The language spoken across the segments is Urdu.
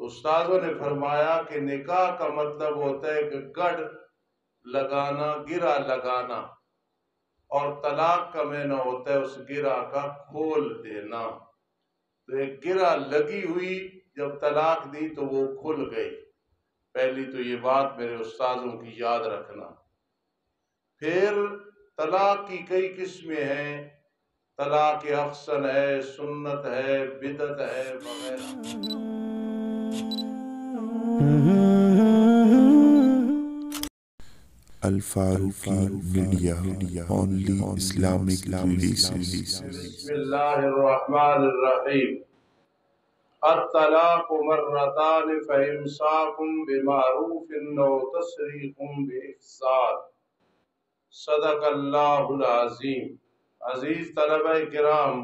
استاذوں نے فرمایا کہ نکاح کا مطلب ہوتا ہے کہ گڑھ لگانا، گرہ لگانا، اور طلاق کا معنی ہوتا ہے اس گرہ کا کھول دینا۔ تو ایک گرہ لگی ہوئی جب طلاق دی تو وہ کھل گئی۔ پہلی تو یہ بات میرے استاذوں کی یاد رکھنا۔ پھر طلاق کی کئی قسمیں ہیں، طلاق احسن ہے، سنت ہے، بدعت ہے وغیرہ۔ Al-Faruqi media, only Islamic relations. بسم اللہ الرحمن الرحیم۔ الطلاق مرتان فامساک بمعروف او تسریح باحسان۔ صدق اللہ العظیم۔ عزیز طلبہ کرام،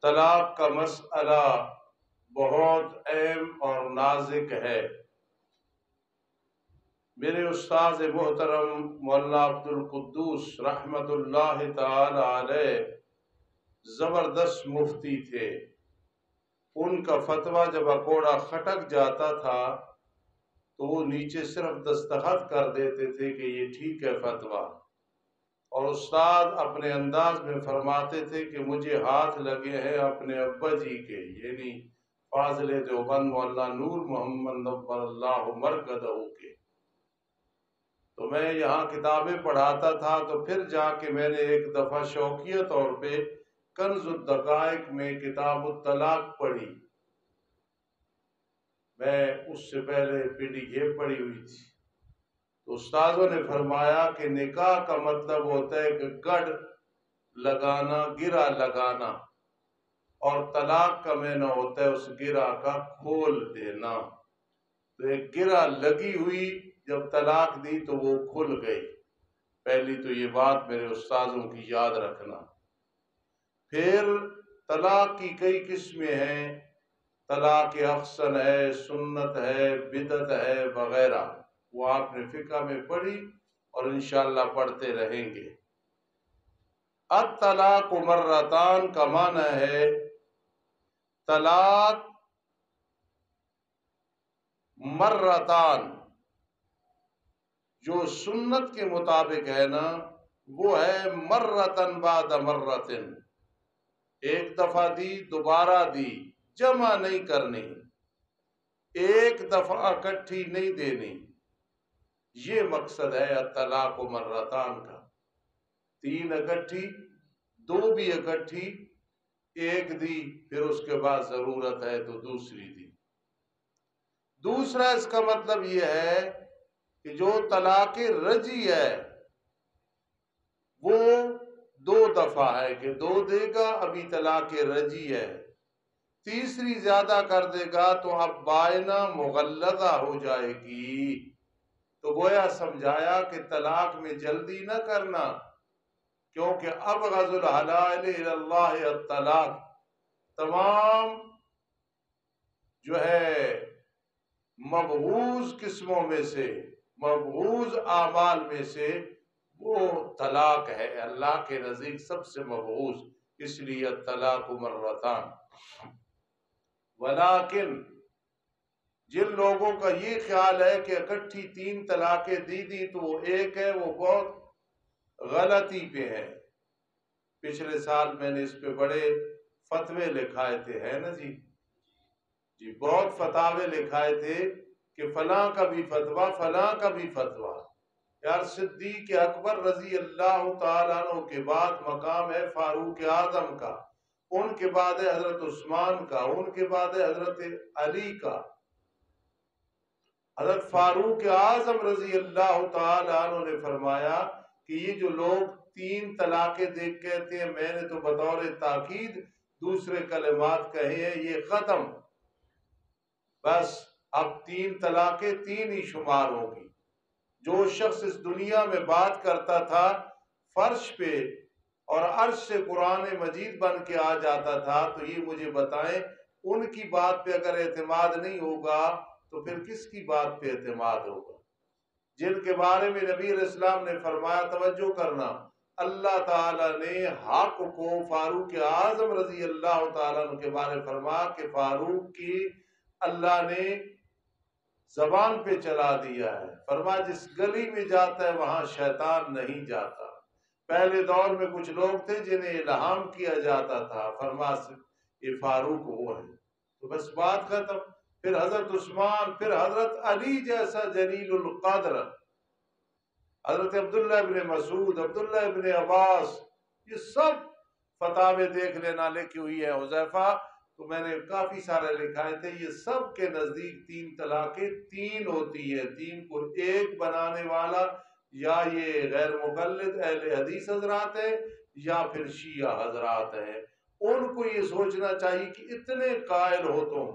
طلاق کا مسئلہ بہت اہم اور نازک ہے۔ میرے استاد محترم مولانا عبد القدوس رحمت اللہ تعالی علیہ زبردست مفتی تھے۔ ان کا فتویٰ جب اکوڑا کھٹک جاتا تھا تو وہ نیچے صرف دستخط کر دیتے تھے کہ یہ ٹھیک ہے فتویٰ، اور استاد اپنے انداز میں فرماتے تھے کہ مجھے ہاتھ لگے ہیں اپنے ابا جی کے، یعنی فاضل دیوبند مولانا نور محمد نور اللہ مرکزہ کے۔ تو میں یہاں کتابیں پڑھاتا تھا، تو پھر جا کے میں نے ایک دفعہ شوقیہ طور پہ کنز الدقائق میں کتاب الطلاق پڑھی۔ میں اس سے پہلے PDF پڑھی ہوئی تھی۔ تو استاذوں نے فرمایا کہ نکاح کا مطلب ہوتا ہے کہ گڑھ لگانا، گرہ لگانا، اور طلاق کا معنی ہوتا ہے اس گرہ کا کھول دینا۔ تو ایک گرہ لگی ہوئی جب طلاق دی تو وہ کھل گئی۔ پہلی تو یہ بات میرے استاذوں کی یاد رکھنا۔ پھر طلاق کی کئی قسمیں ہیں، طلاق احسن ہے، سنت ہے، بدعت ہے وغیرہ۔ وہ آپ نے فقہ میں پڑھی اور انشاءاللہ پڑھتے رہیں گے۔ الطلاق مرتان کا معنی ہے طلاق مرتان، جو سنت کے مطابق ہے نا وہ ہے مرتن بعد مرتن، ایک دفعہ دی دوبارہ دی، جمع نہیں کرنی، ایک دفعہ اکٹھی نہیں دینی۔ یہ مقصد ہے الطلاق مرتان کا۔ 3 اکٹھی، 2 بھی اکٹھی، ایک دی، پھر اس کے بعد ضرورت ہے تو دوسری دی۔ دوسرا اس کا مطلب یہ ہے کہ جو طلاق رجعی ہے وہ 2 دفعہ ہے کہ 2 دے گا، ابھی طلاق رجعی ہے۔ تیسری زیادہ کر دے گا تو اب بائنہ مغلظہ ہو جائے گی۔ تو گویا سمجھایا کہ طلاق میں جلدی نہ کرنا، کیونکہ ابغض الحلال الی اللہ الطلاق، تمام جو ہے مبغوض قسموں میں سے، مبغوض اعمال میں سے وہ طلاق ہے، اللہ کے نزدیک سب سے مبغوض، اس لیے الطلاق مرتان۔ ولیکن جن لوگوں کا یہ خیال ہے کہ اکٹھی 3 طلاقیں دی تو وہ ایک ہے، وہ بہت غلطی پہ ہے۔ پچھلے سال میں نے اس پہ بڑے فتوے لکھائے تھے، ہے نا جی؟ بہت فتاوے لکھائے تھے کہ فلاں کا بھی فتویٰ، فلاں کا بھی فتویٰ۔ یار صدیق اکبر رضی اللہ تعالیٰ عنہ کے بعد مقام ہے فاروق اعظم کا، ان کے بعد ہے حضرت عثمان کا، ان کے بعد ہے حضرت علی کا۔ حضرت فاروق اعظم رضی اللہ تعالیٰ عنہ نے فرمایا کہ یہ جو لوگ 3 طلاقیں دیکھ کہتے ہیں، میں نے تو بطور تاکید دوسرے کلمات کہے ہیں، یہ ختم، بس اب 3 طلاقیں 3 ہی شمار ہوگی۔ جو شخص اس دنیا میں بات کرتا تھا فرش پہ اور عرش سے قرآن مجید بن کے آ جاتا تھا، تو یہ مجھے بتائیں ان کی بات پہ اگر اعتماد نہیں ہوگا تو پھر کس کی بات پہ اعتماد ہوگا؟ جن کے بارے میں نبی علیہ السلام نے فرمایا، توجہ کرنا، اللہ تعالیٰ نے حق کو فاروق اعظم رضی اللہ تعالیٰ عنہ کے بارے فرمایا کہ فاروق کی اللہ نے زبان پہ چلا دیا ہے. فرمایا جس گلی میں جاتا ہے وہاں شیطان نہیں جاتا. پہلے دور میں کچھ لوگ تھے جنہیں الہام کیا جاتا تھا، فرمایا یہ فاروق وہ ہے، تو بس بات ختم. پھر حضرت عثمان، پھر حضرت علی جیسا جلیل القدر، حضرت عبداللہ ابن مسعود، عبداللہ ابن عباس، یہ سب فتاوے دیکھ لینا لکھی ہوئی ہے. حذیفہ تو میں نے کافی سارے لکھائے تھے. یہ سب کے نزدیک 3 طلاقیں 3 ہوتی ہے. 3 کو 1 بنانے والا یا یہ غیر مقلد اہل حدیث حضرات ہیں یا پھر شیعہ حضرات ہیں. ان کو یہ سوچنا چاہیے کہ اتنے قائل ہو تم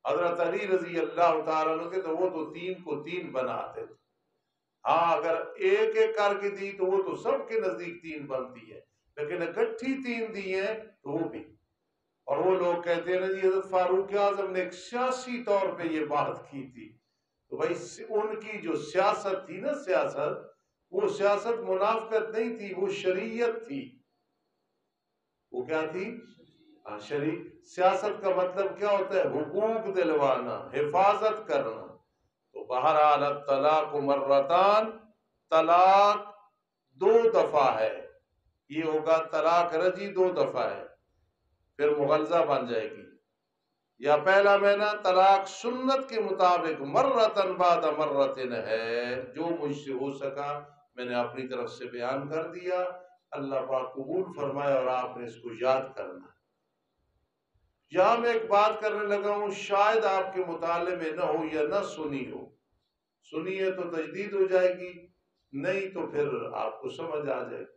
حضرت علی رضی اللہ تعالیٰ عنہ کے، تو وہ تو 3 کو 3 بناتے تھے. ہاں اگر ایک ایک کر کے دی تو وہ تو سب کے نزدیک 3 بنتی ہے، لیکن اکٹھی 3 دی ہیں تو وہ بھی. اور وہ لوگ کہتے ہیں نا جی حضرت فاروق اعظم نے ایک سیاسی طور پہ یہ بات کی تھی. تو بھائی ان کی جو سیاست تھی نا، سیاست، وہ سیاست منافقت نہیں تھی، وہ شریعت تھی. وہ کیا تھی؟ سیاست کا مطلب کیا ہوتا ہے؟ حقوق دلوانا، حفاظت کرنا. تو بہرحال الطلاق مرتان، طلاق 2 دفعہ ہے. یہ ہوگا طلاق رجی 2 دفعہ ہے، پھر مغلظہ بن جائے گی. یا پہلا مہینہ طلاق سنت کے مطابق مرتن بعد مرتن ہے. جو مجھ سے ہو سکا میں نے اپنی طرف سے بیان کر دیا. اللہ پاک قبول فرمائے اور آپ نے اس کو یاد کرنا. یہاں میں ایک بات کرنے لگا ہوں، شاید آپ کے مطالعے میں نہ ہو یا نہ سنی ہو. سنی ہے تو تجدید ہو جائے گی، نہیں تو پھر آپ کو سمجھ آ جائے گی.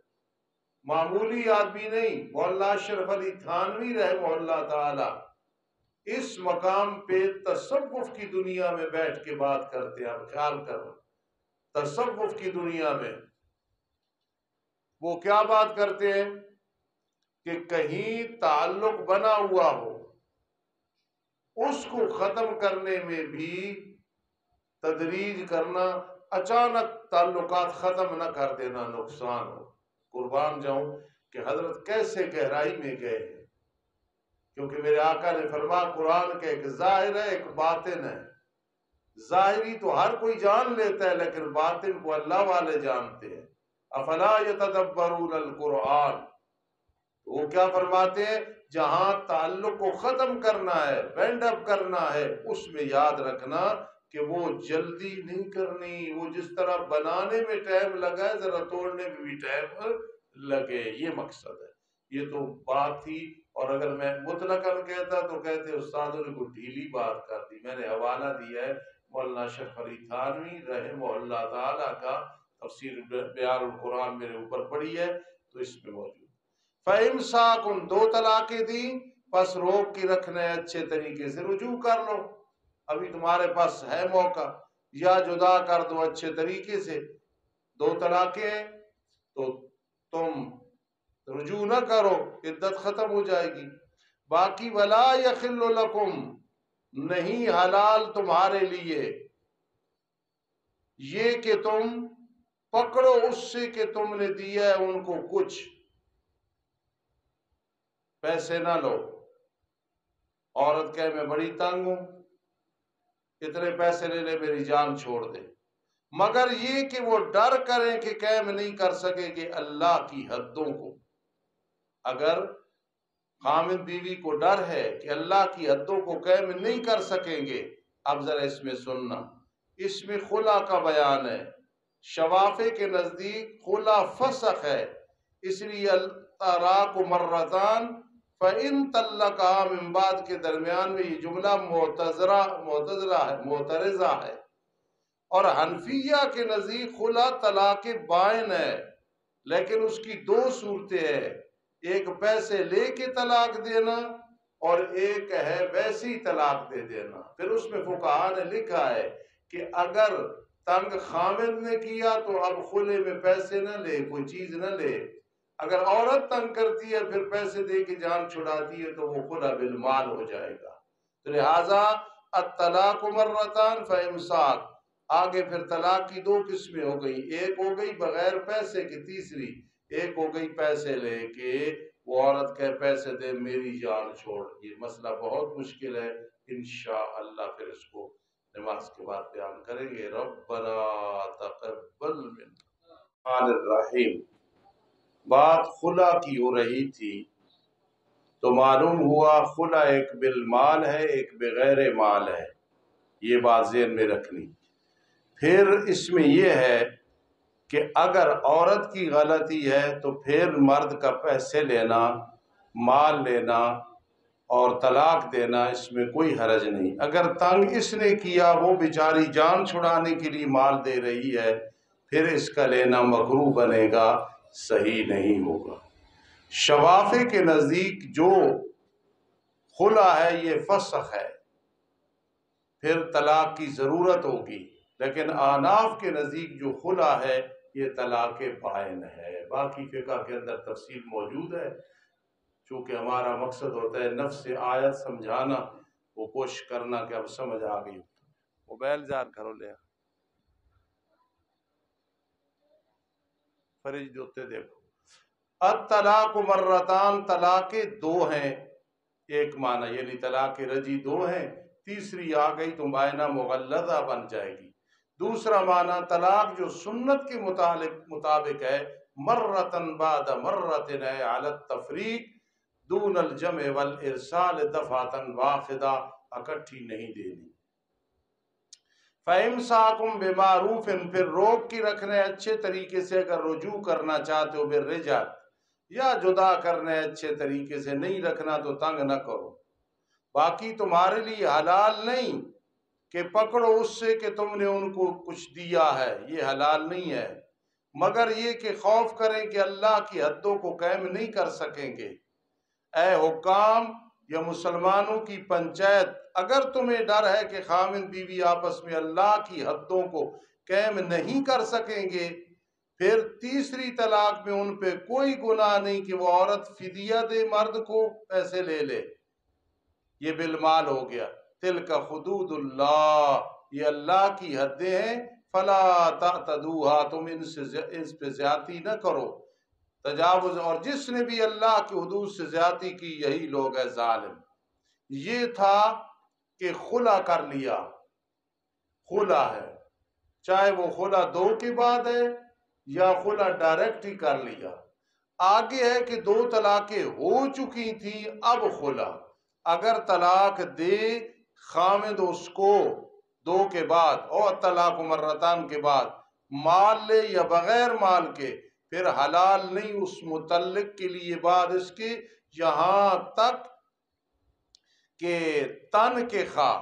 معمولی آدمی نہیں، مولانا اشرف علی تھانوی رحمہ اللہ تعالی اس مقام پہ تصوف کی دنیا میں بیٹھ کے بات کرتے ہیں. آپ خیال کرو، تصوف کی دنیا میں وہ کیا بات کرتے ہیں کہ کہیں تعلق بنا ہوا ہو، اس کو ختم کرنے میں بھی تدریج کرنا، اچانک تعلقات ختم نہ کر دینا نقصان ہو. قربان جاؤں کہ حضرت کیسے گہرائی میں گئے ہیں، کیونکہ میرے آقا نے فرمایا قرآن کا ایک ظاہر ہے ایک باطن ہے. ظاہری تو ہر کوئی جان لیتا ہے، لیکن باطن کو اللہ والے جانتے ہیں. افلا یتدبرون القرآن، وہ کیا فرماتے ہیں؟ جہاں تعلق کو ختم کرنا ہے، بینڈ اپ کرنا ہے، اس میں یاد رکھنا کہ وہ جلدی نہیں کرنی. وہ جس طرح بنانے میں ٹائم لگا ہے، ذرا توڑنے میں بھی ٹائم لگے. یہ مقصد ہے. یہ تو بات تھی. اور اگر میں مطلقاً کہتا تو کہتے استادوں نے کوئی ڈھیلی بات کر دی. میں نے حوالہ دیا ہے مولانا اشرف علی تھانوی رحمہ اللہ تعالی کا، تفسیر بیان القرآن میرے اوپر پڑی ہے تو اس میں موجود. فَإِمْسَاكٌ 2 طلاقیں دی، پس روک کے رکھنا ہے، اچھے طریقے سے رجوع کر لو، ابھی تمہارے پاس ہے موقع، یا جدا کر دو اچھے طریقے سے. 2 طلاقیں ہیں تو تم رجوع نہ کرو، عدت ختم ہو جائے گی. باقی وَلَا يَحِلُّ لَكُمْ، نہیں حلال تمہارے لیے یہ کہ تم پکڑو اس سے کہ تم نے دیا ہے ان کو کچھ، پیسے نہ لو. عورت کہے میں بڑی تنگ ہوں، اتنے پیسے لے لے میری جان چھوڑ دے، مگر یہ کہ وہ ڈر کریں کہ قائم نہیں کر سکے کہ اللہ کی حدوں کو. اگر خامد بیوی کو ڈر ہے کہ اللہ کی حدوں کو قائم نہیں کر سکیں گے. اب ذرا اس میں سننا، اس میں خلا کا بیان ہے. شوافے کے نزدیک خلا فسخ ہے، اس لیے الطلاق مرتان فَإِن طَلَّقَهَا من بعد کے درمیان میں یہ جملہ معترضہ ہے. اور حنفیہ کے نزدیک خلا طلاق بائن ہے، لیکن اس کی 2 صورتیں ہیں، ایک پیسے لے کے طلاق دینا اور ایک ہے ویسی طلاق دے دینا. پھر اس میں فقہاء نے لکھا ہے کہ اگر تنگ خامد نے کیا تو اب خلے میں پیسے نہ لے، کوئی چیز نہ لے. اگر عورت تنگ کرتی ہے پھر پیسے دے کے جان چھڑاتی ہے تو وہ خلا بالمال ہو جائے گا. تو لہذا الطلاق مرتان فامساک. آگے پھر طلاق کی 2 قسمیں ہو گئی، ایک ہو گئی بغیر پیسے کی، تیسری ایک ہو گئی پیسے لے کے. وہ عورت کہے پیسے دے میری جان چھوڑ، یہ مسئلہ بہت مشکل ہے، انشاءاللہ پھر اس کو نماز کے بعد بیان کریں گے۔ ربنا تقبل منا الرحیم۔ بات خلا کی ہو رہی تھی تو معلوم ہوا خلا ایک بالمال ہے ایک بغیر مال ہے، یہ بات ذہن میں رکھنی۔ پھر اس میں یہ ہے کہ اگر عورت کی غلطی ہے تو پھر مرد کا پیسے لینا، مال لینا اور طلاق دینا اس میں کوئی حرج نہیں۔ اگر تنگ اس نے کیا، وہ بیچاری جان چھڑانے کے لیے مال دے رہی ہے، پھر اس کا لینا مکروہ بنے گا، صحیح نہیں ہوگا۔ شوافی کے نزدیک جو خلا ہے یہ فسخ ہے، پھر طلاق کی ضرورت ہوگی، لیکن احناف کے نزدیک جو خلا ہے یہ طلاق بائن ہے۔ باقی فقہ کے اندر تفصیل موجود ہے، چونکہ ہمارا مقصد ہوتا ہے نفس آیت سمجھانا، وہ کوشش کرنا کہ اب سمجھ آ گئی۔ موبائل جار کرو لیا فرج دوتے دیکھو۔ الطلاق مرتان، طلاق دو ہیں، ایک معنی یعنی طلاق رجی دو ہیں، تیسری آ گئی تو بائنہ مغلظہ بن جائے گی۔ دوسرا معنی طلاق جو سنت کے مطابق ہے، مرتن بعد مرتن ہے، علی التفریق دون الجمع والارسال دفعتن واحدہ، اکٹھی نہیں دینی۔ فَإِمْسَاكُمْ بِمَعْرُوفٍ، پھر روک کی رکھنے اچھے طریقے سے، اگر رجوع کرنا چاہتے ہو بالرجعۃ، یا جدا کرنے اچھے طریقے سے، نہیں رکھنا تو تنگ نہ کرو۔ باقی تمہارے لیے حلال نہیں کہ پکڑو اس سے کہ تم نے ان کو کچھ دیا ہے، یہ حلال نہیں ہے، مگر یہ کہ خوف کریں کہ اللہ کی حدوں کو قائم نہیں کر سکیں گے۔ اے حکام یا مسلمانوں کی پنچایت، اگر تمہیں ڈر ہے کہ خاوند بیوی آپس میں اللہ کی حدوں کو قائم نہیں کر سکیں گے، پھر تیسری طلاق میں ان پہ کوئی گناہ نہیں کہ وہ عورت فدیہ دے مرد کو، پیسے لے لے، یہ بالمال ہو گیا۔ تلک حدود اللہ، یہ اللہ کی حدیں ہیں، فلا تعتدوها، تم ان پہ زیادتی نہ کرو، تجاوز، اور جس نے بھی اللہ کی حدود سے زیادتی کی یہی لوگ ہے ظالم۔ یہ تھا کہ خلا کر لیا، خلا ہے، چاہے وہ خلا دو کے بعد ہے یا خلا ڈائریکٹ ہی کر لیا۔ آگے ہے کہ دو طلاقیں ہو چکی تھی، اب خلا، اگر طلاق دے خامد اس کو دو کے بعد اور طلاق مرتان کے بعد، مال لے یا بغیر مال کے، پھر حلال نہیں اس متعلق کے لیے بعد اس کے، یہاں تک کہ تن کے خواہ،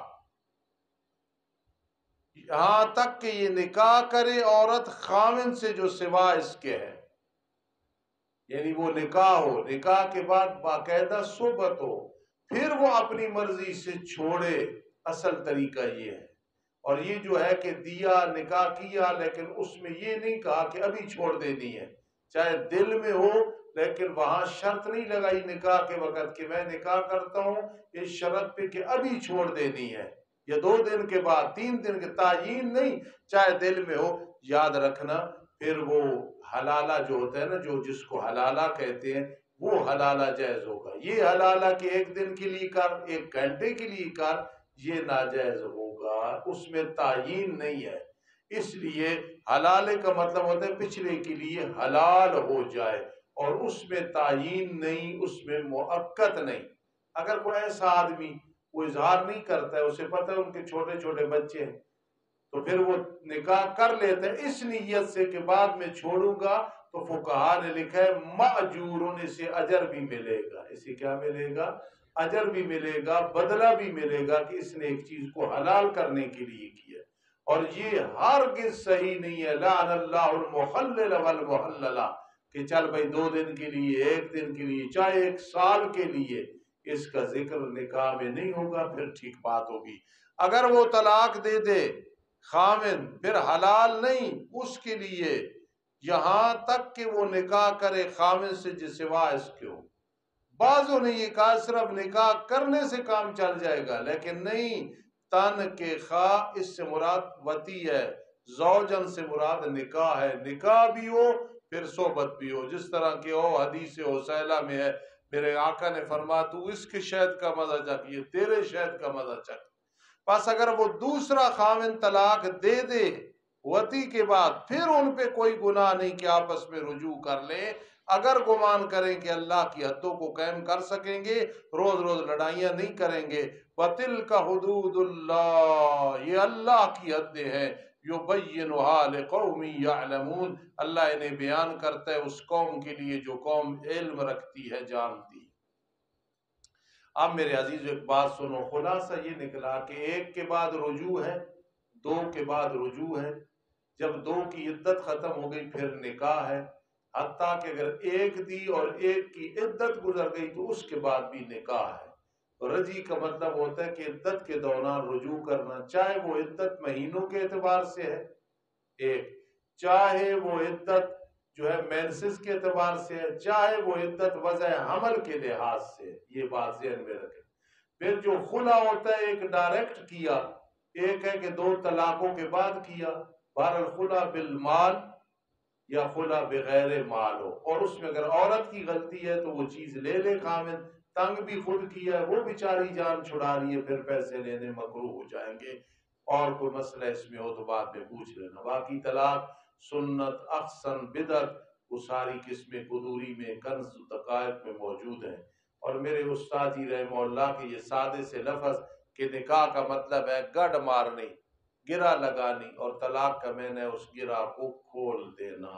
یہاں تک کہ یہ نکاح کرے عورت خامن سے جو سوا اس کے ہے، یعنی وہ نکاح ہو، نکاح کے بعد باقاعدہ صحبت ہو، پھر وہ اپنی مرضی سے چھوڑے، اصل طریقہ یہ ہے۔ اور یہ جو ہے کہ دیا، نکاح کیا، لیکن اس میں یہ نہیں کہا کہ ابھی چھوڑ دینی ہے، چاہے دل میں ہو، لیکن وہاں شرط نہیں لگائی نکاح کے وقت کہ میں نکاح کرتا ہوں اس شرط پہ کہ ابھی چھوڑ دینی ہے، یا 2 دن کے بعد، 3 دن کے، تعیین نہیں، چاہے دل میں ہو۔ یاد رکھنا پھر وہ حلالہ جو ہوتا ہے نا، جو جس کو حلالہ کہتے ہیں، وہ حلالہ جائز ہوگا۔ یہ حلالہ کہ 1 دن کے لیے کر، 1 گھنٹے کے لیے کر، یہ ناجائز ہوگا، اس میں تعیین نہیں ہے۔ اس لیے حلالے کا مطلب ہوتا ہے پچھلے کے لیے حلال ہو جائے، اور اس میں تعیین نہیں، اس میں مؤقت نہیں۔ اگر کوئی ایسا آدمی وہ اظہار نہیں کرتا ہے، اسے پتہ ہے ان کے چھوٹے چھوٹے بچے ہیں، تو پھر وہ نکاح کر لیتا ہے اس نیت سے کہ بعد میں چھوڑوں گا، تو فقہا نے لکھا ہے مأجورن، اسے اجر بھی ملے گا۔ اسے کیا ملے گا؟ اجر بھی ملے گا، بدلہ بھی ملے گا کہ اس نے ایک چیز کو حلال کرنے کے لیے کیا۔ اور یہ ہرگز صحیح نہیں ہے، لعن اللہ المحلل والمحللہ، کہ چل بھائی 2 دن کے لیے، 1 دن کے لیے، چاہے 1 سال کے لیے، اس کا ذکر نکاح میں نہیں ہوگا، پھر ٹھیک بات ہوگی۔ اگر وہ طلاق دے دے خامن، پھر حلال نہیں اس کے لیے یہاں تک کہ وہ نکاح کرے خامن سے جس سوا اس کے ہو۔ بعضوں نے یہ کہا صرف نکاح کرنے سے کام چل جائے گا، لیکن نہیں، تن کے خواہ اس سے مراد وطی ہے، زوجن سے مراد نکاح ہے، نکاح بھی ہو پھر صحبت بھی ہو، جس طرح کہ حدیث حسیلہ میں ہے میرے آقا نے فرمایا تو اس کے شہد کا مزہ چکھ، یہ تیرے شہد کا مزہ چکھ۔ بس اگر وہ دوسرا خاوند طلاق دے دے وتی کے بعد، پھر ان پہ کوئی گناہ نہیں کہ آپس میں رجوع کر لیں، اگر گمان کریں کہ اللہ کی حدوں کو قائم کر سکیں گے، روز روز لڑائیاں نہیں کریں گے۔ وَتِلْكَ حُدُودُ اللَّهِ، یہ اللہ کی حدیں ہیں، يُبَيِّنُهَا لِقَوْمٍ يَعْلَمُونَ، اللہ انہیں بیان کرتا ہے اس قوم کے لیے جو قوم علم رکھتی ہے، جانتی ہے۔ اب میرے عزیز ایک بات سنو، خلاصہ یہ نکلا کہ ایک کے بعد رجوع ہے، دو کے بعد رجوع ہے، جب دو کی عدت ختم ہو گئی پھر نکاح ہے، حتیٰ کہ اگر ایک دی اور ایک کی عدت گزر گئی تو اس کے بعد بھی نکاح ہے۔ رجی کا مطلب ہوتا ہے کہ عدت کے دوران رجوع کرنا، چاہے وہ عدت مہینوں کے اعتبار سے ہے ایک، چاہے وہ عدت جو ہے مینسس کے اعتبار سے ہے، چاہے وہ عدت وضع حمل کے لحاظ سے، یہ بات ذہن میں رکھیں۔ پھر جو خلا ہوتا ہے ایک ڈائریکٹ کیا، ایک ہے کہ دو طلاقوں کے بعد کیا، بہرحال خلا بالمال یا خلا بغیر مال ہو، اور اس میں اگر عورت کی غلطی ہے تو وہ چیز لے لے خامد، تنگ بھی خود کیا ہے، وہ بیچاری جان چھڑا رہی ہے، پھر پیسے لینے مکروہ ہو جائیں گے، اور کوئی مسئلہ اس میں ہو تو بعد میں پوچھ لینا۔ باقی طلاق سنت، احسن، بدعت، وہ ساری قسمیں قدوری میں، کنز دقائق میں موجود ہیں۔ اور میرے استاد جی رحمہ اللہ کے یہ سادے سے لفظ کہ نکاح کا مطلب ہے گڑ مارنی، گرا لگانی، اور طلاق کا معنی ہے اس گرا کو کھول دینا۔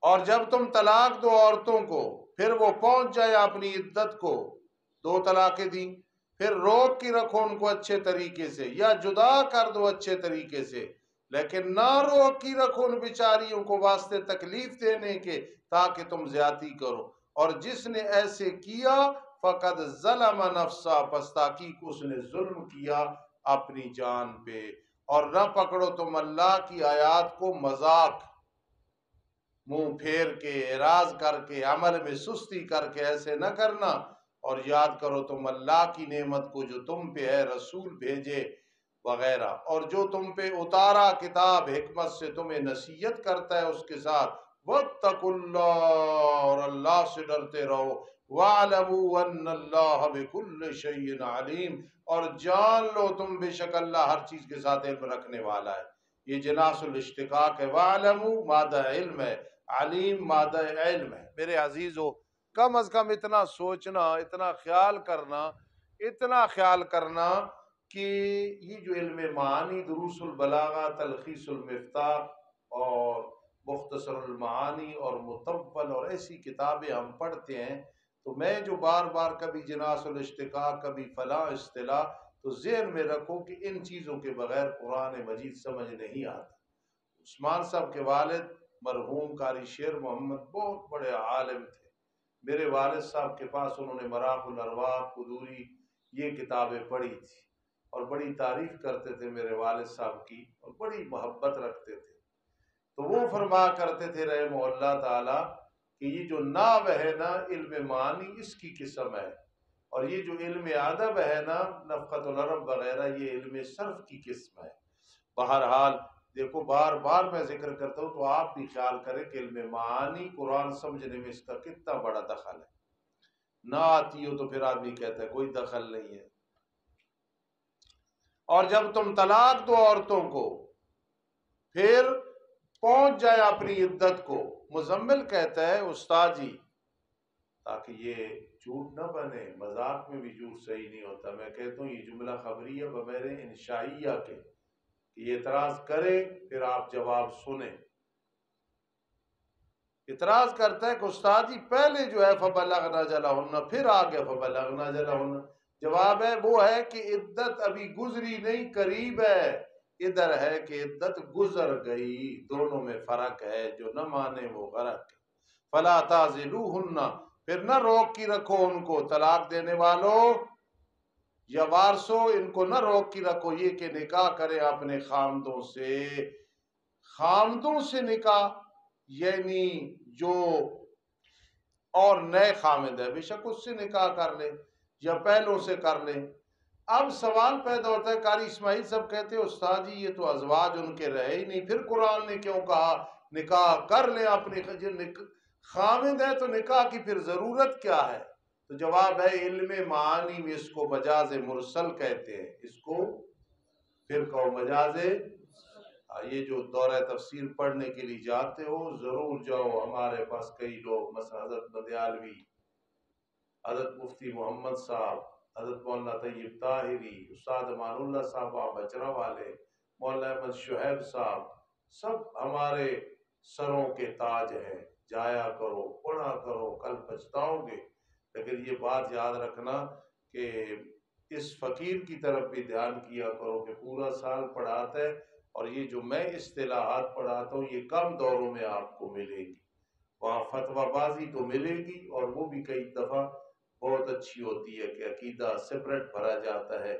اور جب تم طلاق دو عورتوں کو، پھر وہ پہنچ جائے اپنی عدت کو، دو طلاقیں دیں، پھر روک کی رکھو ان کو اچھے طریقے سے، یا جدا کر دو اچھے طریقے سے، لیکن نہ روک کی رکھو ان بیچاریوں کو واسطے تکلیف دینے کے تاکہ تم زیادتی کرو، اور جس نے ایسے کیا فقد ظلم نفسا، پس تحقیق اس نے ظلم کیا اپنی جان پہ۔ اور نہ پکڑو تم اللہ کی آیات کو مذاق، منہ پھیر کے، اعراض کر کے، عمل میں سستی کر کے، ایسے نہ کرنا۔ اور یاد کرو تم اللہ کی نعمت کو جو تم پہ ہے، رسول بھیجے وغیرہ، اور جو تم پہ اتارا کتاب حکمت سے تمہیں نصیحت کرتا ہے اس کے ساتھ۔ واتقوا اللہ، اور اللہ سے ڈرتے رہو۔ وَاعْلَمُوا أَنَّ اللَّهَ بِكُلِّ شَيْءٍ عَلِيمٌ، اور جان لو تم بے شک اللہ ہر چیز کے ساتھ علم رکھنے والا ہے۔ یہ جناس الاشتقاق ہے، وَاعْلَمُوا مادہ علم ہے، علیم مادہ علم ہے۔ میرے عزیزو، کم از کم اتنا سوچنا، اتنا خیال کرنا کہ یہ جو علم معانی، دروس البلاغہ، تلخیص المفتاح اور مختصر المعانی اور مطول اور ایسی کتابیں ہم پڑھتے ہیں، تو میں جو بار بار کبھی جناس الاشتقاق، کبھی فلاں اصطلاح، تو ذہن میں رکھو کہ ان چیزوں کے بغیر قرآن مجید سمجھ نہیں آتا۔ عثمان صاحب کے والد مرحوم قاری شیر محمد بہت بڑے عالم تھے، میرے والد صاحب کے پاس انہوں نے مراق الارواح، قدوری، یہ کتابیں پڑھی تھی، اور بڑی تعریف کرتے تھے میرے والد صاحب کی، اور بڑی محبت رکھتے تھے۔ تو وہ فرمایا کرتے تھے رحمہ اللہ تعالی کہ یہ جو ناو ہے نا، علم معانی اس کی قسم ہے، اور یہ جو علم ادب ہے نا، نفقۃ العرب وغیرہ، یہ علم صرف کی قسم ہے۔ بہرحال دیکھو، بار بار میں ذکر کرتا ہوں تو آپ بھی خیال کریں کہ علم معانی قرآن سمجھنے میں اس کا کتنا بڑا دخل ہے۔ نہ آتی ہو تو پھر آدمی کہتا ہے کوئی دخل نہیں ہے۔ اور جب تم طلاق دو عورتوں کو، پھر پہنچ جائے اپنی عدت کو، مزمل کہتا ہے استاد جی، تاکہ یہ جھوٹ نہ بنے، مذاق میں بھی جھوٹ صحیح نہیں ہوتا، میں کہتا ہوں یہ جملہ خبریہ بغیر انشائیہ کے، یہ اعتراض کرے پھر آپ جواب سنیں۔ اعتراض کرتا ہے کہ استاد جی پہلے جو ہے فَبَلَغْنَ أَجَلَهُنَّ، پھر آگے فَبَلَغْنَ أَجَلَهُنَّ، جواب ہے وہ ہے کہ عدت ابھی گزری نہیں، قریب ہے، ادھر ہے کہ عدت گزر گئی، دونوں میں فرق ہے، جو نہ مانے وہ غرق ہے۔ فَلَا تَعْزِلُوهُنَّ، پھر نہ روک کی رکھو ان کو، طلاق دینے والوں یا وارثو، ان کو نہ روک کی رکھو یہ کہ نکاح کریں اپنے خامدوں سے۔ خامدوں سے نکاح یعنی جو اور نئے خامد ہے، بے شک اس سے نکاح کر لیں یا پہلوں سے کر لیں۔ اب سوال پیدا ہوتا ہے، قاری اسماعیل صاحب کہتے ہیں استاد جی یہ تو ازواج ان کے رہے ہی نہیں، پھر قرآن نے کیوں کہا نکاح کر لیں اپنی خامد ہے تو نکاح کی پھر ضرورت کیا ہے؟ تو جواب ہے علم معانی میں اس کو مجاز مرسل کہتے ہیں، اس کو پھر کہو مجاز۔ یہ جو دورہ تفسیر پڑھنے کے لیے جاتے ہو ضرور جاؤ، ہمارے پاس کئی لوگ مثلا حضرت مدیالوی، حضرت مفتی محمد صاحب، حضرت مولانا طیب طاہری، استاد امان اللہ صاحب بچرا والے، مولانا احمد شعیب صاحب، سب ہمارے سروں کے تاج ہیں، جایا کرو پڑھا کرو، کل پچھتاؤ گے۔ لیکن یہ بات یاد رکھنا کہ اس فقیر کی طرف بھی دھیان کیا کرو کہ پورا سال پڑھاتا ہے، اور یہ جو میں اصطلاحات پڑھاتا ہوں یہ کم دوروں میں آپ کو ملے گی، وہاں فتویٰ بازی تو ملے گی، اور وہ بھی کئی دفعہ بہت اچھی ہوتی ہے کہ عقیدہ سپریٹ بھرا جاتا ہے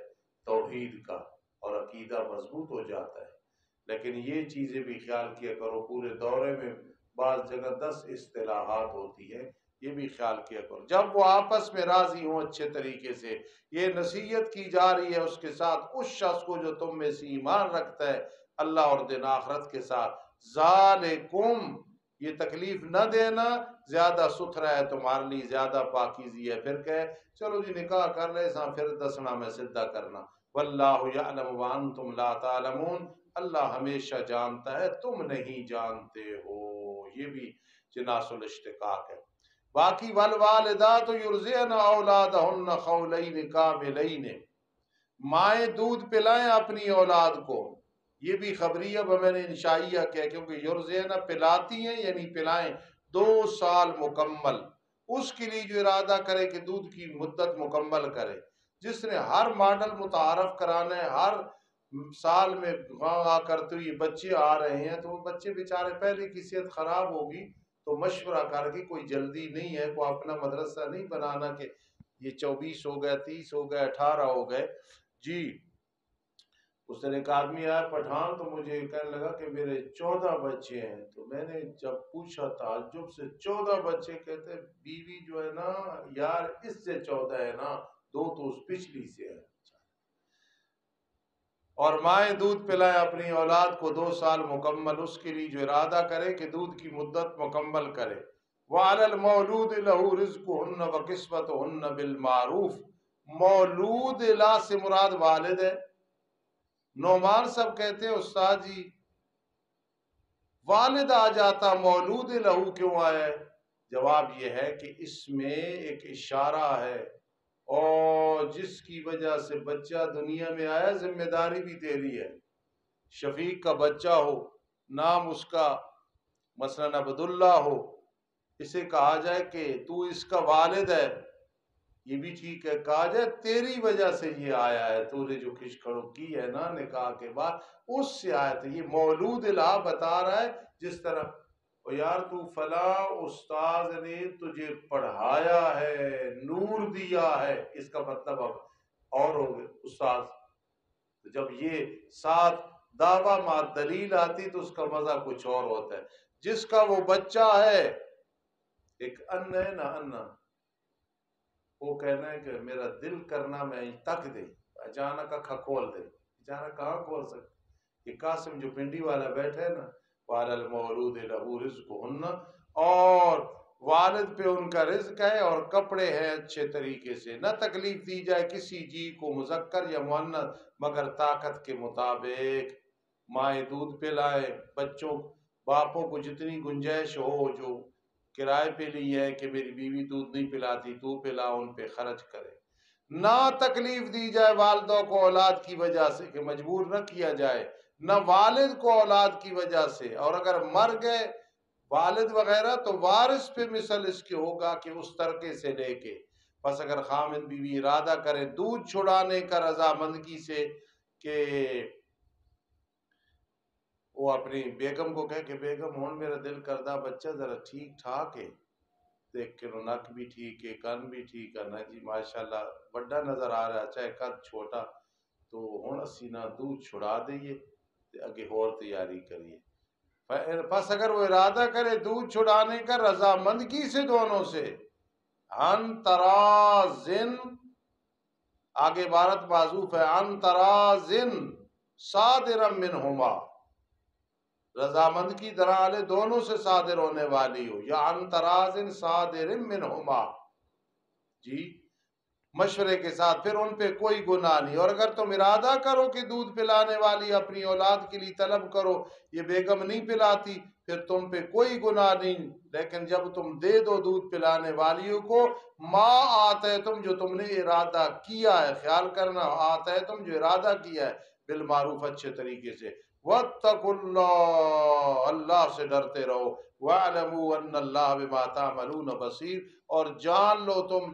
توحید کا، اور عقیدہ مضبوط ہو جاتا ہے۔ لیکن یہ چیزیں بھی خیال کیا کرو، پورے دورے میں بعض جگہ 10 اصطلاحات ہوتی ہیں، یہ بھی خیال کیا کرو۔ جب وہ آپس میں راضی ہوں اچھے طریقے سے، یہ نصیحت کی جا رہی ہے اس کے ساتھ، اس شخص کو جو تم میں سے ایمان رکھتا ہے اللہ اور دن آخرت کے ساتھ، ذالکم، یہ تکلیف نہ دینا زیادہ ستھرا ہے تمہارے لیے، زیادہ پاکیزی ہے۔ پھر کہے چلو جی نکاح کر لے سا، پھر دسنا میں سدھا کرنا۔ واللہ یعلم وانتم لا تعلمون، اللہ ہمیشہ جانتا ہے تم نہیں جانتے ہو۔ یہ بھی جناس الاشتقاق ہے۔ باقی والوالدات یرضعن اولادہن حولین کاملین، مائیں دودھ پلائیں اپنی اولاد کو، یہ بھی خبریہ میں نے انشائیہ کیا، کیونکہ یرضعن پلاتی ہیں یعنی پلائیں 2 سال مکمل۔ اس کے لیے جو ارادہ کرے کہ دودھ کی مدت مکمل کرے، جس نے ہر ماڈل متعارف کرانا ہے، ہر سال میں گاں کرتے ہوئے بچے آ رہے ہیں، تو وہ بچے بیچارے پہلے کی صحت خراب ہوگی تو مشورہ کر کے، کوئی جلدی نہیں ہے، کوئی اپنا مدرسہ نہیں بنانا کہ یہ 24 ہو گئے، 30 ہو گئے، 18 ہو گئے۔ جی اس دن ایک آدمی آیا پٹھان، تو مجھے کہنے لگا کہ میرے 14 بچے ہیں۔ تو میں نے جب پوچھا تعجب سے 14 بچے، کہتے بیوی جو ہے نا یار اس سے 14 ہے نا، 2 تو اس پچھلی سے ہے۔ اور مائیں دودھ پلائیں اپنی اولاد کو 2 سال مکمل، اس کے لیے جو ارادہ کرے کہ دودھ کی مدت مکمل کرے۔ وعلی المولود لہ رزقہن وکسوتہن بالمعروف، مولود لا سے مراد والد ہے۔ نعمان صاحب کہتے ہیں استاد جی والد آ جاتا مولود لہو کیوں آیا ہے؟ جواب یہ ہے کہ اس میں ایک اشارہ ہے، اور جس کی وجہ سے بچہ دنیا میں آیا ذمہ داری بھی تیری ہے۔ شفیق کا بچہ ہو، نام اس کا مثلا عبداللہ ہو، اسے کہا جائے کہ تو اس کا والد ہے، یہ بھی ٹھیک ہے۔ کہا جائے تیری وجہ سے یہ آیا ہے، تو نے جو کھچکھڑو کی ہے نا نکاح کے بعد اس سے آیا تھا۔ یہ مولود الہ بتا رہا ہے، جس طرح او یار تو فلاں استاذ نے تجھے پڑھایا ہے، نور دیا ہے، اس کا مطلب اب اور ہو گئے استاذ۔ جب یہ ساتھ دعویٰ مع دلیل آتی تو اس کا مزہ کچھ اور ہوتا ہے۔ جس کا وہ بچہ ہے، ایک ان ہے نا انا، وہ کہنا ہے کہ میرا دل کرنا میں تک دے، اچانک اکھا کھول دے، اچانک کہاں کھول سکتے؟ یہ قاسم جو پنڈی والا بیٹھا ہے نا، وعلی المولود لہ رزقہن، اور والد پہ ان کا رزق ہے اور کپڑے ہیں اچھے طریقے سے، نہ تکلیف دی جائے کسی جی کو مذکر یا مؤنث مگر طاقت کے مطابق۔ مائیں دودھ پلائیں بچوں، باپوں کو جتنی گنجائش ہو، جو کرائے پہ لی ہے کہ میری بیوی دودھ نہیں پلاتی تو پلا، ان پہ خرچ کرے۔ نہ تکلیف دی جائے والدوں کو اولاد کی وجہ سے کہ مجبور نہ کیا جائے، نہ والد کو اولاد کی وجہ سے، اور اگر مر گئے والد وغیرہ تو وارث پہ مثل اس کے ہوگا کہ اس طرقے سے لے کے۔ بس اگر خامد بیوی ارادہ کریں دودھ چھڑانے کا رضامندگی سے کہ وہ اپنی بیگم کو کہے کہ بیگم ہون میرا دل کردہ بچہ ذرا ٹھیک ٹھاک ہے، دیکھ کے نک بھی ٹھیک ہے، کن بھی ٹھیک ہے نا جی ماشاءاللہ بڑا نظر آ رہا ہے، چاہے قد چھوٹا، تو ہن اسی نہ دودھ چھڑا دئیے تے اگے اور تیاری کریے۔ پس اگر وہ ارادہ کرے دودھ چھڑانے کا رضامندگی سے دونوں سے، ان ترازن، آگے عبارت معذوف ہے، ان ترازن صادرا منہما، رضامند کی دلالے دونوں سے صادر ہونے والی ہو، یا عن تراض صادر منہما، جی مشورے کے ساتھ، پھر ان پہ کوئی گناہ نہیں۔ اور اگر تم ارادہ کرو کہ دودھ پلانے والی اپنی اولاد کے لیے طلب کرو، یہ بیگم نہیں پلاتی، پھر تم پہ کوئی گناہ نہیں، لیکن جب تم دے دو دودھ پلانے والیوں کو ما آتے تم، جو تم نے ارادہ کیا ہے، خیال کرنا، آتے تم جو ارادہ کیا ہے، بالمعروف اچھے طریقے سے، واتقوا اللہ، اللہ سے ڈرتے رہو، وَاعْلَمُوا أَنَّ اللَّهَ بِمَا تَعْمَلُونَ بَصِيرٌ، اور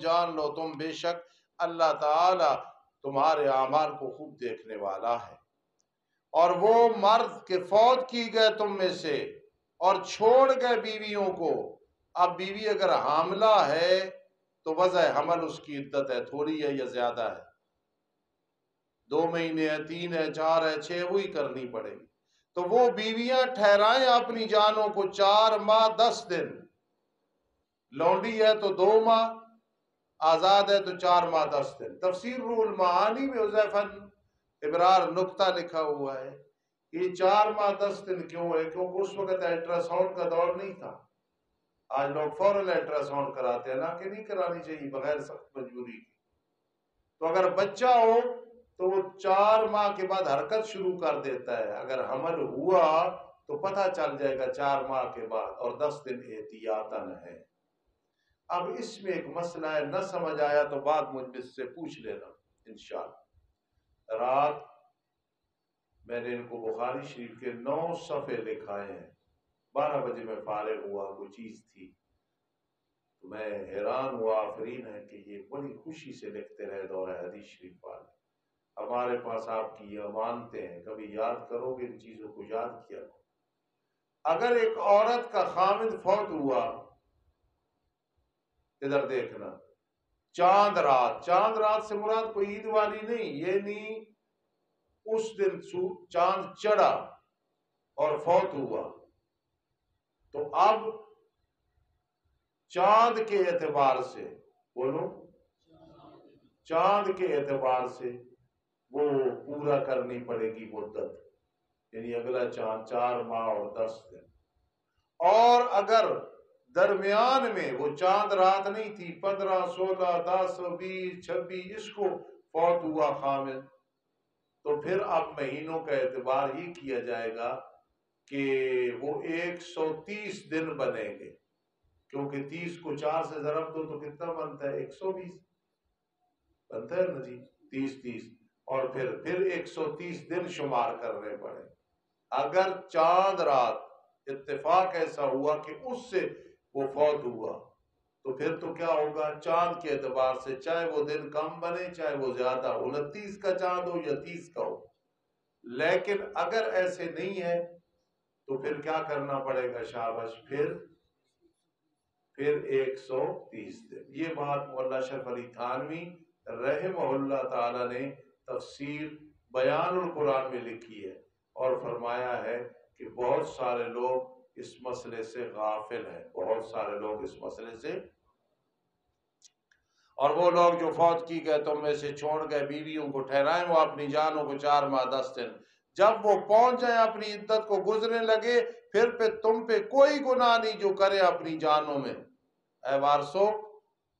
جان لو تم بے شک اللہ تعالی تمہارے اعمال کو خوب دیکھنے والا ہے۔ اور وہ مرد کے فوت کی گئے تم میں سے اور چھوڑ گئے بیویوں کو، اب بیوی اگر حاملہ ہے تو وضع حمل اس کی عدت ہے، تھوڑی ہے یا زیادہ ہے، 2 مہینے ہے، 3 ہے، 4 ہے، 6، وہی کرنی پڑے گی۔ تو وہ بیویاں ٹھہرائیں اپنی جانوں کو 4 ماہ 10 دن، لونڈی ہے تو 2 ماہ، آزاد ہے تو 4 ماہ 10 دن۔ تفسیر روح المعانی میں حذیفہ ابرار نکتہ لکھا ہوا ہے کہ 4 ماہ 10 دن کیوں ہے، کیونکہ اس وقت الٹرا ساؤنڈ کا دور نہیں تھا۔ آج لوگ فوراً الٹرا ساؤنڈ کراتے ہیں، نہ کہ نہیں کرانی چاہیے بغیر سخت مجبوری کی۔ تو اگر بچہ ہو تو وہ 4 ماہ کے بعد حرکت شروع کر دیتا ہے، اگر حمل ہوا تو پتہ چل جائے گا 4 ماہ کے بعد، اور 10 دن احتیاطاً ہے۔ اب اس میں ایک مسئلہ ہے، نہ سمجھ آیا تو بات مجھ سے پوچھ لینا انشاءاللہ۔ رات میں نے ان کو بخاری شریف کے 9 صفحے لکھائے ہیں، 12 بجے میں فارغ ہوا، کوئی چیز تھی تو میں حیران ہوا، آفرین ہے کہ یہ بڑی خوشی سے لکھتے رہے دورہ حدیث شریف والے۔ ہمارے پاس آپ کی یہ امانتیں ہیں، کبھی یاد کرو گے ان چیزوں کو یاد کیا کرو۔ اگر ایک عورت کا خامد فوت ہوا، ادھر دیکھنا، چاند رات سے مراد کوئی عید والی نہیں، یہ نہیں اس دن چاند چڑھا اور فوت ہوا، تو اب چاند کے اعتبار سے، بولو چاند کے اعتبار سے وہ پورا کرنی پڑے گی مدت، یعنی اگلا چاند 4 ماہ اور 10 دن۔ اور اگر درمیان میں وہ چاند رات نہیں تھی، 15، 16، 10، 20، 26 اس کو فوت ہوا خامد، تو پھر اب مہینوں کا اعتبار ہی کیا جائے گا کہ وہ 130 دن بنیں گے، کیونکہ 30 کو 4 سے ضرب دو تو کتنا بنتا ہے، 120 بنتا ہے نا جی، 30، اور پھر 130 دن شمار کرنے پڑے۔ اگر چاند رات اتفاق ایسا ہوا کہ اس سے وہ فوت ہوا، تو پھر تو کیا ہوگا، چاند کے اعتبار سے چاہے وہ دن کم بنے چاہے وہ زیادہ، 29 کا چاند ہو یا 30 کا ہو۔ لیکن اگر ایسے نہیں ہے تو پھر کیا کرنا پڑے گا شاباش، پھر 130 دن۔ یہ بات مولانا اشرف علی تھانوی رحمہ اللہ تعالی نے تفسیر بیان القرآن میں لکھی ہے، اور فرمایا ہے کہ بہت سارے لوگ اس مسئلے سے غافل ہیں، بہت سارے لوگ اس مسئلے سے، اور وہ لوگ جو فوت کی گئے تم میں سے چھوڑ گئے بیویوں کو ٹھہرائیں وہ اپنی جانوں کو 4 ماہ 10 دن، جب وہ پہنچ جائیں اپنی عدت کو گزرنے لگے، پھر تم پہ کوئی گناہ نہیں جو کرے اپنی جانوں میں۔ اے وارثو،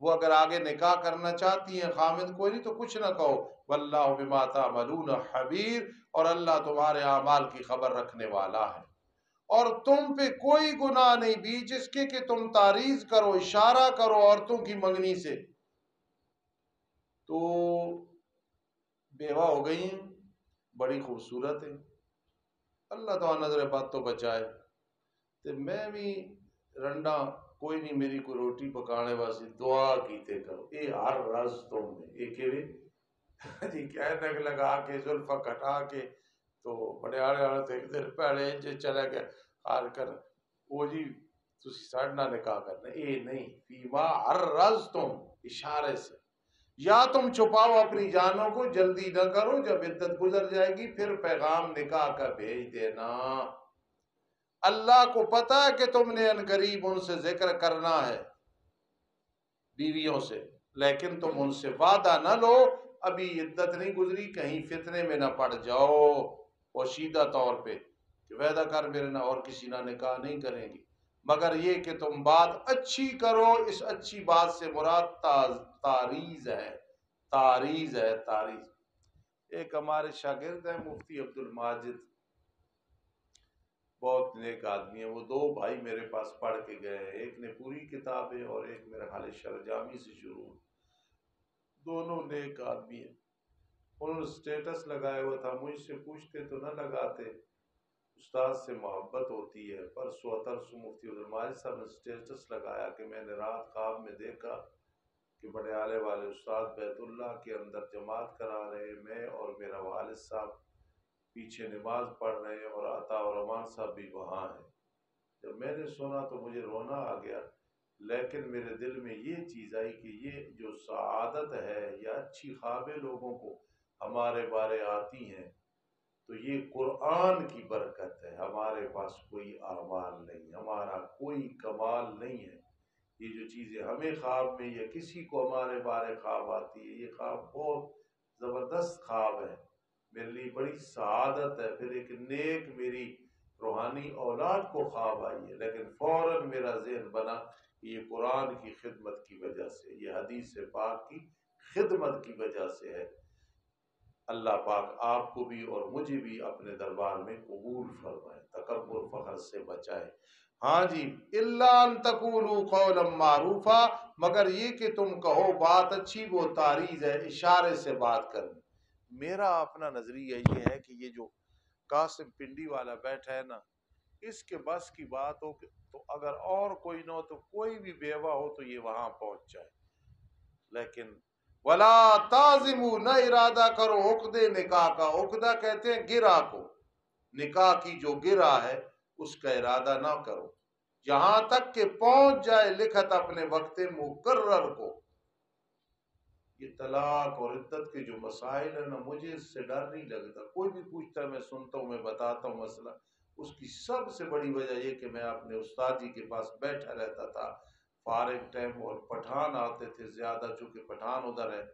وہ اگر آگے نکاح کرنا چاہتی ہیں خامد کوئی نہیں تو کچھ نہ کہو، واللہ بما تعملون خبیر، اور اللہ تمہارے اعمال کی خبر رکھنے والا ہے۔ اور تم پہ کوئی گناہ نہیں بھی جس کے کہ تم تعریض کرو، اشارہ کرو عورتوں کی منگنی سے، تو بیوہ ہو گئی ہیں، بڑی خوبصورت ہے، اللہ تعالیٰ نظر بد تو بچائے، تو میں بھی رنڈا کوئی نہیں میری کوئی روٹی پکانے واسطے دعا کیتے کرو، اے ہر رز تم نے ایک جی کہنے لگا کے زلفہ کٹا کے تو بڑے آڑے تھے دل پہلے جے چلے گئے ہار کر وہ جی تسی ساڑھنا نکاح کرنا، اے نہیں، فیما ہر رز تم، اشارے سے، یا تم چھپاؤ اپنی جانوں کو، جلدی نہ کرو، جب عدت گزر جائے گی پھر پیغام نکاح کا بھیج دینا۔ اللہ کو پتہ ہے کہ تم نے ان قریب ان سے ذکر کرنا ہے بیویوں سے، لیکن تم ان سے وعدہ نہ لو، ابھی عدت نہیں گزری، کہیں فتنے میں نہ پڑ جاؤ پوشیدہ طور پہ، کہ وعدہ کر میرے نہ اور کسی نہ نکاح نہیں کریں گی مگر یہ کہ تم بات اچھی کرو. اس اچھی بات سے مراد تاریز ہے. تاریز ہے، تاریز. ایک ہمارے شاگرد ہیں مفتی عبد الماجد، بہت نیک آدمی ہیں. وہ دو بھائی میرے پاس پڑھ کے گئے ہیں، ایک نے پوری کتابیں اور ایک میرے خیال شرجامی سے شروع. دونوں نیک آدمی ہیں. انہوں نے سٹیٹس لگایا ہوا تھا، مجھ سے پوچھتے تو نہ لگاتے، استاد سے محبت ہوتی ہے. پرسوں ترسوں مفتی عبد الماجد صاحب نے سٹیٹس لگایا کہ میں نے رات خواب میں دیکھا کہ بڑے آلے والے استاد بیت اللہ کے اندر جماعت کرا رہے، میں اور میرا والد صاحب پیچھے نماز پڑھ رہے ہیں اور عطا اور امان صاحب بھی وہاں ہیں. جب میں نے سنا تو مجھے رونا آ گیا، لیکن میرے دل میں یہ چیز آئی کہ یہ جو سعادت ہے یا اچھی خوابیں لوگوں کو ہمارے بارے آتی ہیں تو یہ قرآن کی برکت ہے. ہمارے پاس کوئی اعمال نہیں، ہمارا کوئی کمال نہیں ہے. یہ جو چیزیں ہمیں خواب میں یا کسی کو ہمارے بارے خواب آتی ہے، یہ خواب بہت زبردست خواب ہے، میرے لیے بڑی سعادت ہے. پھر ایک نیک میری روحانی اولاد کو خواب آئی ہے، لیکن فوراً میرا ذہن بنا کہ یہ قرآن کی خدمت کی وجہ سے، یہ حدیث پاک کی خدمت کی وجہ سے ہے. اللہ پاک آپ کو بھی اور مجھے بھی اپنے دربار میں قبول فرمائے، تکبر فخر سے بچائے. ہاں جی، الا ان تقولوا قولا معروفا، مگر یہ کہ تم کہو بات اچھی. وہ تاریز ہے، اشارے سے بات کرنی. میرا اپنا نظریہ یہ ہے کہ یہ جو قاسم پنڈی والا بیٹھا ہے نا، اس کے بس کی بات ہو تو اگر اور کوئی نہ ہو تو کوئی بھی بیوہ ہو تو یہ وہاں پہنچ جائے. لیکن ولا تعزموا، نہ ارادہ کرو عقد نکاح کا. عقدہ کہتے ہیں گرہ کو، نکاح کی جو گرہ ہے اس کا ارادہ نہ کرو یہاں تک کہ پہنچ جائے لکھت اپنے وقت مقرر کو. یہ طلاق اور عدت کے جو مسائل ہیں نا، مجھے اس سے ڈر نہیں لگتا. کوئی بھی پوچھتا ہے میں سنتا ہوں، میں بتاتا ہوں مسئلہ. اس کی سب سے بڑی وجہ یہ کہ میں اپنے استاد جی کے پاس بیٹھا رہتا تھا فارغ ٹائم، اور پٹھان آتے تھے زیادہ، چونکہ پٹھان ادھر ہے،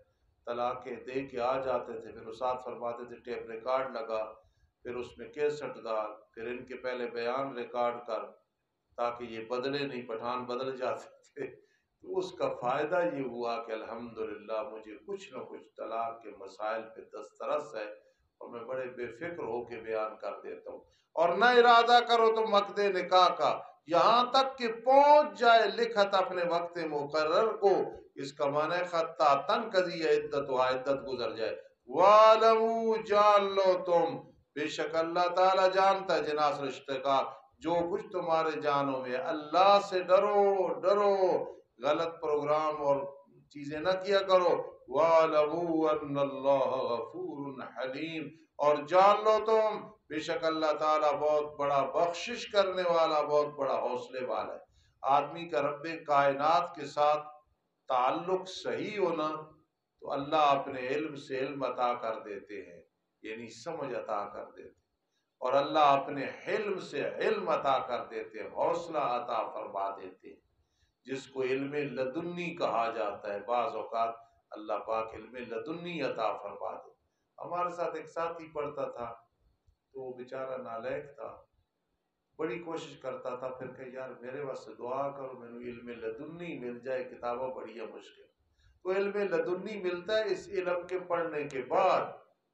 طلاقیں دے کے آ جاتے تھے. پھر استاد فرماتے تھے ٹیپ ریکارڈ لگا، پھر اس میں کیسٹ ڈال، پھر ان کے پہلے بیان ریکارڈ کر تاکہ یہ بدلے نہیں، پٹھان بدل جاتے تھے. تو اس کا فائدہ یہ ہوا کہ الحمدللہ مجھے کچھ نہ کچھ طلاق کے مسائل پہ دسترس ہے اور میں بڑے بے فکر ہو کے بیان کر دیتا ہوں. اور نہ ارادہ کرو تو مقد نکاح کا یہاں تک کہ پہنچ جائے لکھت اپنے وقت مقرر کو. اس کا معنی خطہ تنقضی عدت و عدت گزر جائے. وَعَلَمُوا، جان لو تم، بے شک اللہ تعالی جانتا ہے جناس رشتہ کا جو کچھ تمہارے جانوں میں. اللہ سے ڈرو، ڈرو، غلط پروگرام اور چیزیں نہ کیا کرو. وَعَلَمُوا أَنَّ اللَّهَ غَفُورٌ حَلِيمٌ، اور جان لو تم بے شک اللہ تعالیٰ بہت بڑا بخشش کرنے والا، بہت بڑا حوصلے والا ہے. آدمی کا رب کائنات کے ساتھ تعلق صحیح ہونا تو اللہ اپنے علم سے علم عطا کر دیتے ہیں، یعنی سمجھ عطا کر دیتے ہیں. اور اللہ اپنے علم سے علم عطا کر دیتے ہیں، حوصلہ عطا فرما دیتے ہیں، جس کو علم لدنی کہا جاتا ہے. بعض اوقات اللہ پاک علم لدنی عطا فرما دے. ہمارے ساتھ ایک ساتھی پڑھتا تھا تو وہ بیچارہ نالائق تھا، بڑی کوشش کرتا تھا، پھر کہ یار میرے واسطے دعا کرو مینوں علم لدنی مل جائے. کتابیں بڑی ہے مشکل. تو علم لدنی ملتا ہے اس علم کے پڑھنے کے بعد.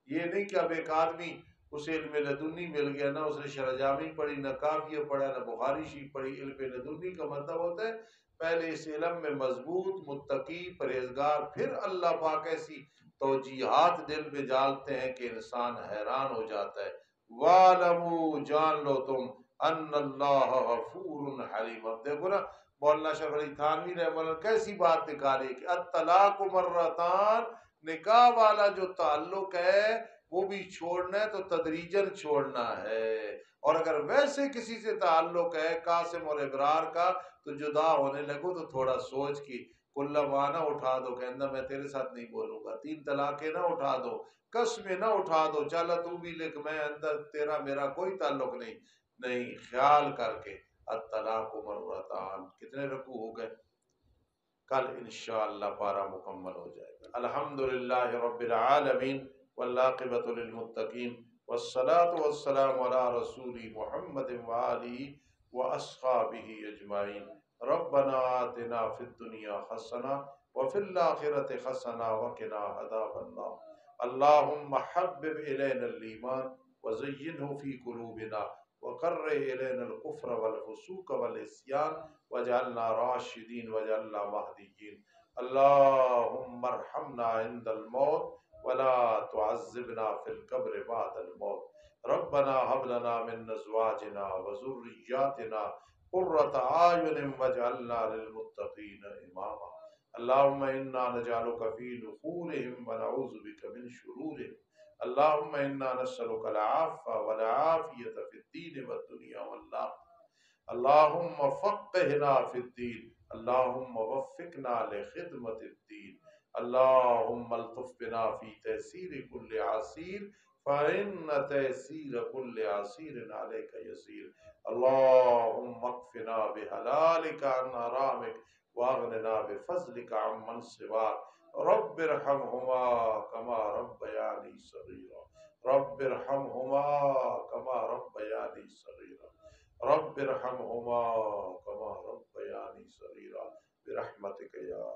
یہ نہیں کہ اب ایک آدمی اسے علم لدنی مل گیا، نہ اس نے شرجامی پڑھی، نہ کافیہ پڑھا، نہ بخاری شریف پڑھی. علم لدنی کا مطلب ہوتا ہے پہلے اس علم میں مضبوط، متقی، پرہیزگار، پھر اللہ پاک ایسی توجیہات دل میں ڈالتے ہیں کہ انسان حیران ہو جاتا ہے. وَعَلَمُوا، جان لو تم، ان اللہ غفور حلیم. اب دیکھو نا مولانا شرف علی تھانوی رحمہ اللہ کیسی بات نکالی کہ الطلاق مرتان، نکاح والا جو تعلق ہے وہ بھی چھوڑنا ہے تو تدریجن چھوڑنا ہے. اور اگر ویسے کسی سے تعلق ہے قاسم اور ابرار کا تو جدا ہونے لگو تو تھوڑا سوچ کی کلہ نہ اٹھا دو، کہنا میں تیرے ساتھ نہیں بولوں گا. 3 طلاقیں نہ اٹھا دو، قسمیں نہ اٹھا دو، چلا تو بھی لکھ، میں اندر تیرا میرا کوئی تعلق نہیں. نہیں، خیال کر کے الطلاق مرتان. کتنے رکوع ہو گئے؟ کل انشاءاللہ پارہ مکمل ہو جائے گا. الحمدللہ رب العالمین والعاقبۃ للمتقین والصلاة والسلام على رسول محمد وآله وأصحابه أجمعين ربنا آتنا في الدنيا حسنة وفي الآخرة حسنة وقنا عذاب النار اللهم حبب إلينا الإيمان وزينه في قلوبنا وكره إلينا الكفر والفسوق والعصيان واجعلنا راشدين واجعلنا مهديين اللهم ارحمنا عند الموت ولا تعذبنا في القبر بعد الموت ربنا هب لنا من ازواجنا وذرياتنا قرة اعين واجعلنا للمتقين اماما اللهم انا نجعلك في نحورهم ونعوذ بك من شرورهم اللهم انا نسألك العفو والعافية في الدين والدنيا والآخرة اللهم فقهنا في الدين اللهم وفقنا لخدمة الدين اللهم الطف بنا في تيسير كل عسير فإن تيسير كل عسير عليك يسير اللهم اكفنا بحلالك عن حرامك واغننا بفضلك عمن سواك رب ارحمهما كما ربياني صغيرا رب ارحمهما كما ربياني صغيرا رب ارحمهما كما ربياني صغيرا برحمتك يا